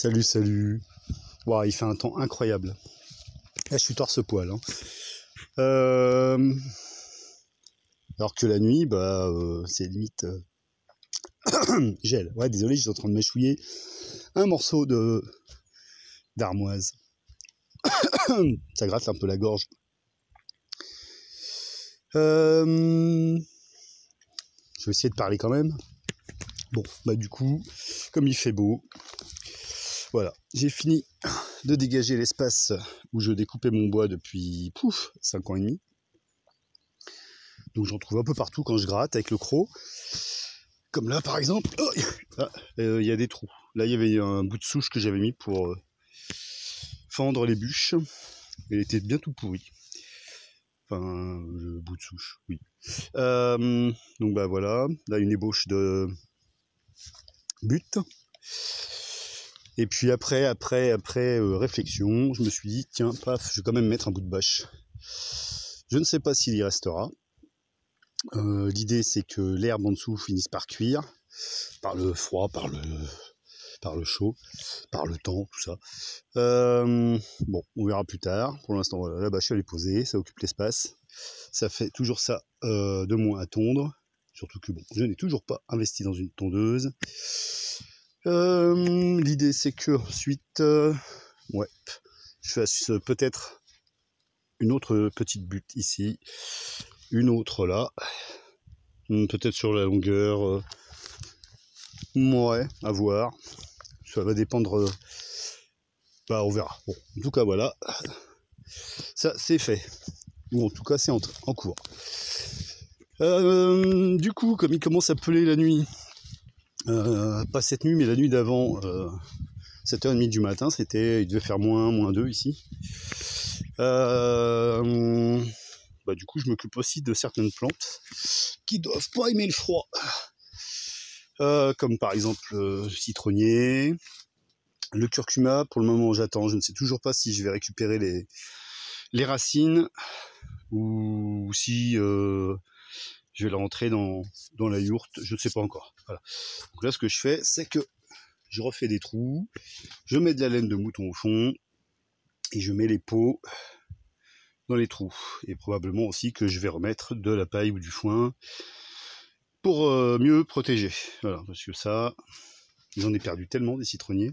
Salut, salut. Wow, il fait un temps incroyable. Là, je suis torse-poil. Hein. Alors que la nuit, c'est limite gel. Ouais, désolé, j'étais en train de m'échouiller un morceau d'armoise. Ça gratte un peu la gorge. Je vais essayer de parler quand même. Bon, du coup, comme il fait beau, voilà, j'ai fini de dégager l'espace où je découpais mon bois depuis 5 ans et demi. Donc j'en trouve un peu partout quand je gratte avec le croc. Comme là par exemple, il y a des trous. Là il y avait un bout de souche que j'avais mis pour fendre les bûches. Il était bien tout pourri. Enfin, le bout de souche, oui. Donc voilà, là une ébauche de butte. Et puis après réflexion, je me suis dit, tiens, paf, je vais quand même mettre un bout de bâche. Je ne sais pas s'il y restera. L'idée, c'est que l'herbe en dessous finisse par cuire, par le froid, par le chaud, par le temps, tout ça. Bon, on verra plus tard. Pour l'instant, voilà, la bâche elle est posée, ça occupe l'espace. Ça fait toujours ça de moins à tondre. Surtout que bon, je n'ai toujours pas investi dans une tondeuse. L'idée c'est que ensuite, je fasse peut-être une autre petite butte ici, une autre là, peut-être sur la longueur, à voir. Ça va dépendre, on verra. Bon, en tout cas voilà, ça c'est fait, ou en tout cas c'est en cours. Du coup, comme il commence à peler la nuit, pas cette nuit mais la nuit d'avant, 7h30 du matin, il devait faire -2 ici. Du coup, je m'occupe aussi de certaines plantes qui doivent pas aimer le froid, comme par exemple le citronnier, le curcuma. Pour le moment, j'attends. Je ne sais toujours pas si je vais récupérer les racines ou si je vais la rentrer dans la yourte. Je ne sais pas encore. Voilà. Donc là, ce que je fais, c'est que je refais des trous, je mets de la laine de mouton au fond et je mets les pots dans les trous. Et probablement aussi que je vais remettre de la paille ou du foin pour mieux protéger. Voilà, parce que ça, j'en ai perdu tellement des citronniers.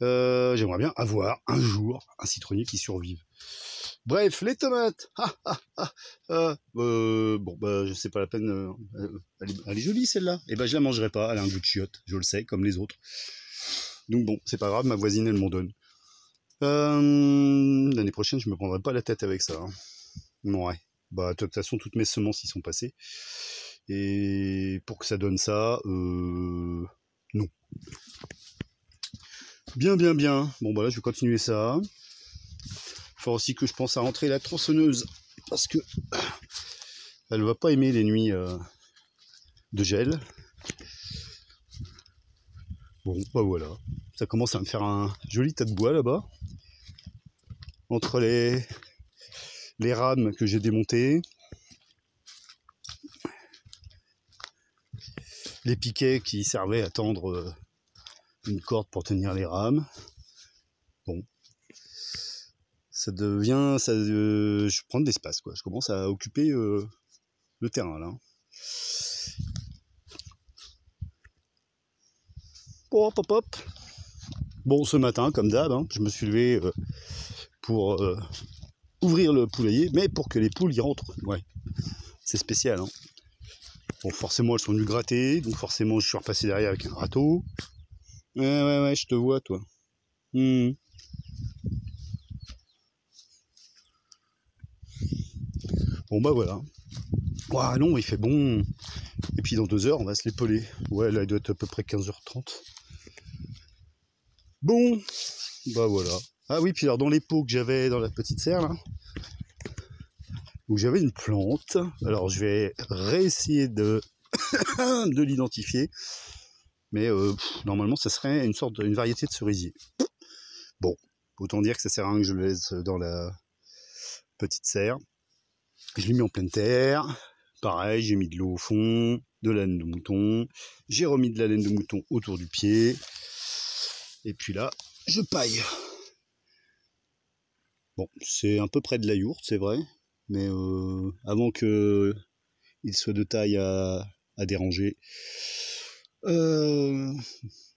J'aimerais bien avoir un jour un citronnier qui survive. Bref, les tomates. Je sais pas la peine. Elle est jolie celle-là. Et je la mangerai pas. Elle a un goût de chiotte, je le sais, comme les autres. Donc bon, c'est pas grave. Ma voisine, elle m'en donne. L'année prochaine, je me prendrai pas la tête avec ça. Hein. Ouais. De toute façon, toutes mes semences y sont passées. Et pour que ça donne ça, non. Bien. Bon, là, je vais continuer ça. Il faut aussi que je pense à rentrer la tronçonneuse. Parce que elle va pas aimer les nuits de gel. Bon, voilà. Ça commence à me faire un joli tas de bois là-bas. Entre les rames que j'ai démontées. Les piquets qui servaient à tendre une corde pour tenir les rames. Bon. Ça devient... je prends de l'espace, quoi. Je commence à occuper le terrain, là. Hop. Bon, ce matin, comme d'hab, je me suis levé pour ouvrir le poulailler, mais pour que les poules y rentrent. Ouais, c'est spécial. Hein. Bon, forcément, elles sont venues gratter, donc forcément, je suis repassé derrière avec un râteau. Ouais, je te vois, toi. Bon, voilà. Ouah, non, il fait bon. Et puis, dans 2 heures, on va se les peler. Ouais, là, il doit être à peu près 15h30. Bon, voilà. Ah oui, puis alors, dans les pots que j'avais dans la petite serre, là, où j'avais une plante. Alors, je vais réessayer de l'identifier. Mais normalement, ça serait une variété de cerisier. Bon, autant dire que ça sert à rien que je le laisse dans la petite serre. Je l'ai mis en pleine terre. Pareil, j'ai mis de l'eau au fond, de la laine de mouton. J'ai remis de la laine de mouton autour du pied. Et puis là, je paille. Bon, c'est un peu près de la yourte, c'est vrai. Mais avant qu'il soit de taille à déranger, ouais,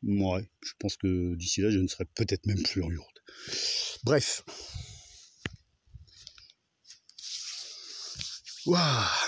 je pense que d'ici là, je ne serai peut-être même plus en yourte. Bref. Waouh.